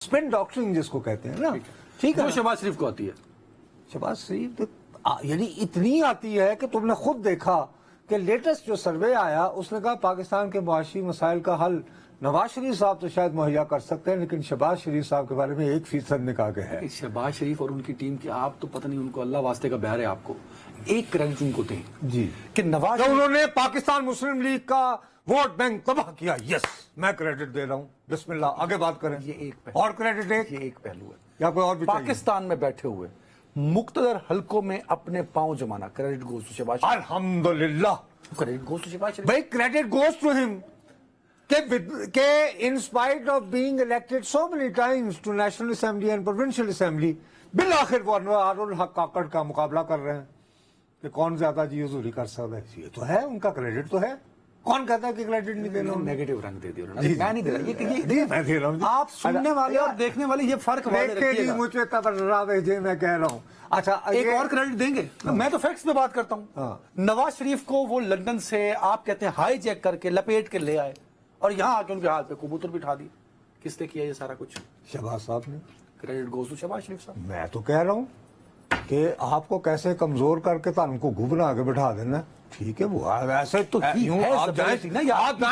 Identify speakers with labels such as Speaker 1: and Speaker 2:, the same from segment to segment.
Speaker 1: Spin doctoring जिसको कहते हैं ना, ठीक है।
Speaker 2: वो शहबाज शरीफ को आती है।
Speaker 1: शहबाज शरीफ तो यानी इतनी आती है कि तुमने खुद देखा कि लेटेस्ट जो सर्वे आया उसने कहा पाकिस्तान के मुआशी मसाइल का हल नवाज शरीफ साहब तो शायद मुहैया कर सकते हैं, लेकिन शहबाज शरीफ साहब के बारे में 1% ने कहा कि है।
Speaker 2: शहबाज शरीफ और उनकी टीम की आप तो पता नहीं, उनको अल्लाह वास्ते का बहर है। आपको एक क्रेडिट उनको दें
Speaker 1: जी
Speaker 2: कि नवाज
Speaker 1: तो उन्होंने पाकिस्तान मुस्लिम लीग का वोट बैंक तबाह किया। यस, मैं क्रेडिट दे रहा हूँ। बिस्मिल्लाह, आगे बात करें।
Speaker 2: ये एक पहलू,
Speaker 1: और क्रेडिट
Speaker 2: ये एक पहलू है।
Speaker 1: या कोई और भी चाहिए?
Speaker 2: पाकिस्तान में बैठे हुए मुख्तदर हलकों में अपने पांव जमाना, credit goes to Shahbaz Sharif.
Speaker 1: अल्हम्दुलिल्लाह,
Speaker 2: credit goes to Shahbaz Sharif.
Speaker 1: भाई क्रेडिट गोज टू हिम के in spite of being elected so many times to national assembly and provincial assembly, बिल आखिर वो अनवारुल हक काकड़ का मुकाबला कर रहे हैं कि कौन ज्यादा जी हुजूरी कर सकता है। ये तो है, उनका क्रेडिट तो है। कौन कहता है कि क्रेडिट नहीं देना?
Speaker 2: नेगेटिव रंग दे दिया उन्होंने। मैं नहीं दे रहा,
Speaker 1: नहीं, मैं दे रहा हूँ।
Speaker 2: आप सुनने वाले और देखने वाले ये फर्क वाले रखिएगा।
Speaker 1: मुझ पे तबर्रा भेजे, मैं कह रहा हूँ। अच्छा,
Speaker 2: एक और क्रेडिट देंगे। मैं तो फैक्ट्स पे बात करता हूँ। नवाज शरीफ को वो लंदन से आप कहते हैं हाई जैक करके लपेट के ले आए और यहाँ आके उनके हाथ पे कबूतर बिठा दिए। किसने किया ये सारा कुछ?
Speaker 1: शहबाज साहब ने।
Speaker 2: क्रेडिट गोज टू शहबाज शरीफ साहब।
Speaker 1: मैं तो कह रहा हूँ कि आपको कैसे कमजोर करके तो उनको घुबरा आगे बिठा देना। ठीक है, वो ऐसे तो यूं आप जाएं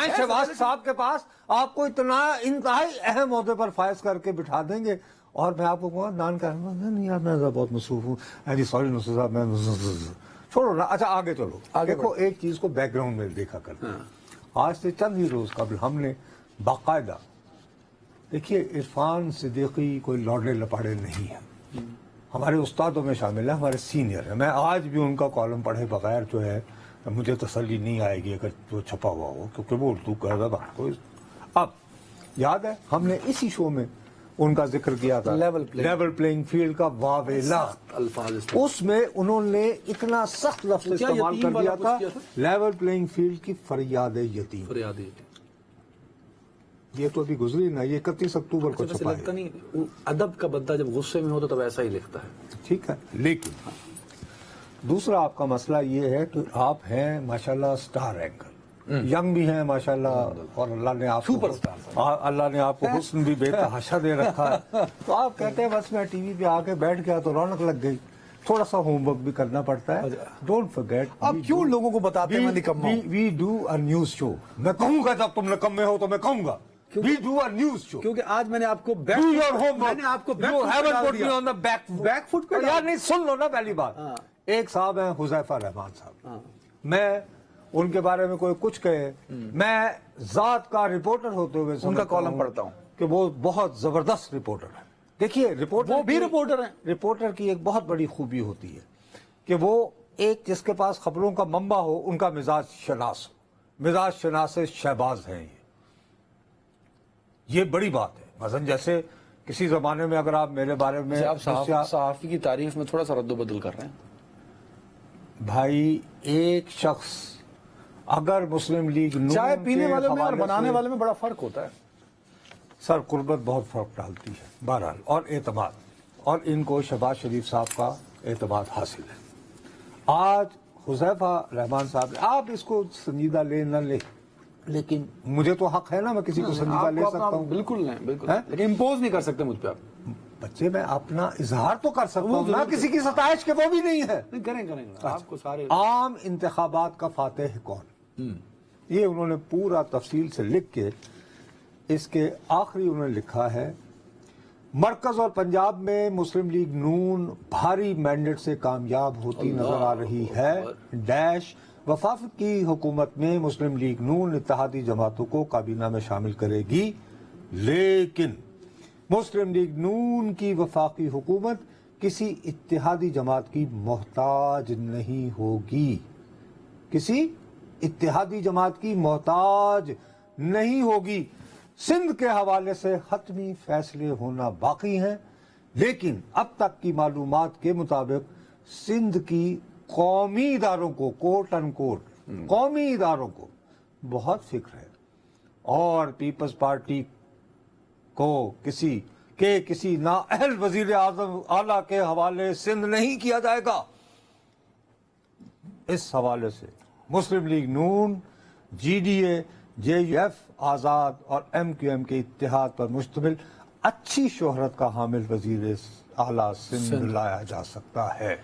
Speaker 1: शहबाज साहब के पास, आपको इतना इंतहाई अहम ओहदे पर फायज करके बिठा देंगे और मैं आपको कहूँगा नान कर नहीं यार, मैं बहुत मसरूफ हूँ जी, सॉरी नुसरत साहब, मैं छोड़ो ना। अच्छा, आगे चलो। देखो, एक चीज को बैकग्राउंड में देखा करते हैं। आज से चंद ही रोज कबल हमने बाकायदा, देखिए, इरफान सिद्दीकी कोई लौड़े लपाड़े नहीं है, हमारे उस्तादों में शामिल है, हमारे सीनियर है। मैं आज भी उनका कॉलम पढ़े बगैर जो है मुझे तसल्ली नहीं आएगी अगर जो छपा हुआ हो, क्योंकि वो उर्दू कहता था। अब याद है हमने इसी शो में उनका जिक्र किया था, लेवल प्लेइंग फील्ड का वावेला
Speaker 2: अल्फाज,
Speaker 1: उसमें उन्होंने इतना सख्त लफ्ज़ इस्तेमाल कर दिया था, लेवल प्लेइंग फील्ड की फरियाद यतीम। ये तो अभी गुजरी ना, ये 31 अक्टूबर को छपा
Speaker 2: लगता नहीं अदब का बंदा जब गुस्से में हो तो तब ऐसा ही लिखता है।
Speaker 1: ठीक है, लेकिन दूसरा आपका मसला ये है कि आप हैं माशाल्लाह स्टार एंकर, यंग भी हैं माशाल्लाह, और अल्लाह ने आपको अल्लाह ने आपको हुस्न भी बेतहाशा दे रखा है। तो आप कहते हैं बस मैं टीवी पे आके बैठ गया तो रौनक लग गई। थोड़ा सा होमवर्क भी करना पड़ता है। डोंट फॉरगेट,
Speaker 2: आप क्यों लोगों को बताते हैं निकम्मा?
Speaker 1: We do a news show. मैं कहूंगा जब तुम निकम्मे हो तो मैं कहूंगा we do a news show,
Speaker 2: क्योंकि आज मैंने आपको
Speaker 1: बैकफुट पे यार नहीं, सुन लो ना पहली बात। एक साहब हैं हुज़ैफा रहमान साहब, मैं उनके बारे में कोई कुछ कहे, मैं जात का रिपोर्टर होते हुए
Speaker 2: उनका कॉलम पढ़ता हूँ
Speaker 1: कि वो बहुत जबरदस्त रिपोर्टर है। देखिए, रिपोर्टर
Speaker 2: वो भी रिपोर्टर हैं।
Speaker 1: रिपोर्टर की एक बहुत बड़ी खूबी होती है कि वो एक जिसके पास खबरों का मंबा हो, उनका मिजाज शनास हो। मिजाज शनास शहबाज हैं ये बड़ी बात है। मसलन जैसे किसी जमाने में अगर आप मेरे बारे में
Speaker 2: आप सहाफी की तारीफ में थोड़ा सा रद्दोबदल कर रहे हैं
Speaker 1: भाई। एक शख्स अगर मुस्लिम लीग
Speaker 2: चाय पीने वाले में और बनाने वाले में बड़ा फर्क होता है
Speaker 1: सर, कुर्बत बहुत फर्क डालती है बहरहाल, और एतमाद, और इनको शहबाज शरीफ साहब का एतमाद हासिल है। आज हुज़ैफा रहमान साहब, आप इसको संजीदा ले न ले, लेकिन मुझे तो हक है ना, मैं किसी को संजीदा ले सकता हूँ।
Speaker 2: बिल्कुल नहीं, बिल्कुल, लेकिन इम्पोज नहीं कर सकते मुझ पे आप।
Speaker 1: बच्चे, मैं अपना इजहार तो कर सकता हूँ ना, किसी की सताइश के वो भी नहीं है।
Speaker 2: करेंगे आपको सारे।
Speaker 1: आम इंतखाबात का फातेह कौन, ये उन्होंने पूरा तफसील से लिख के, इसके आखिरी उन्होंने लिखा है, मरकज और पंजाब में मुस्लिम लीग नून भारी मैंडेट से कामयाब होती नजर आ रही है डैश। वफाकी हुकूमत में मुस्लिम लीग नून इत्तेहादी जमातों को काबीना में शामिल करेगी, लेकिन मुस्लिम लीग नून की वफाकी हुकूमत किसी इत्तेहादी जमात की मोहताज नहीं होगी, किसी इत्तेहादी जमात की मोहताज नहीं होगी। सिंध के हवाले से हतमी फैसले होना बाकी हैं, लेकिन अब तक की मालूमात के मुताबिक सिंध की कौमी इदारों को, कोट अनकोट कौमी इदारों को बहुत फिक्र है, और पीपल्स पार्टी को किसी नाअहल वजीर आजम आला के हवाले सिंध नहीं किया जाएगा। इस हवाले से मुस्लिम लीग नून, GDA, JUF, आज़ाद और MQM के इत्तेहाद पर मुश्तमिल اچھی شہرت کا حامل وزیر اعلیٰ سندھ لایا جا سکتا ہے.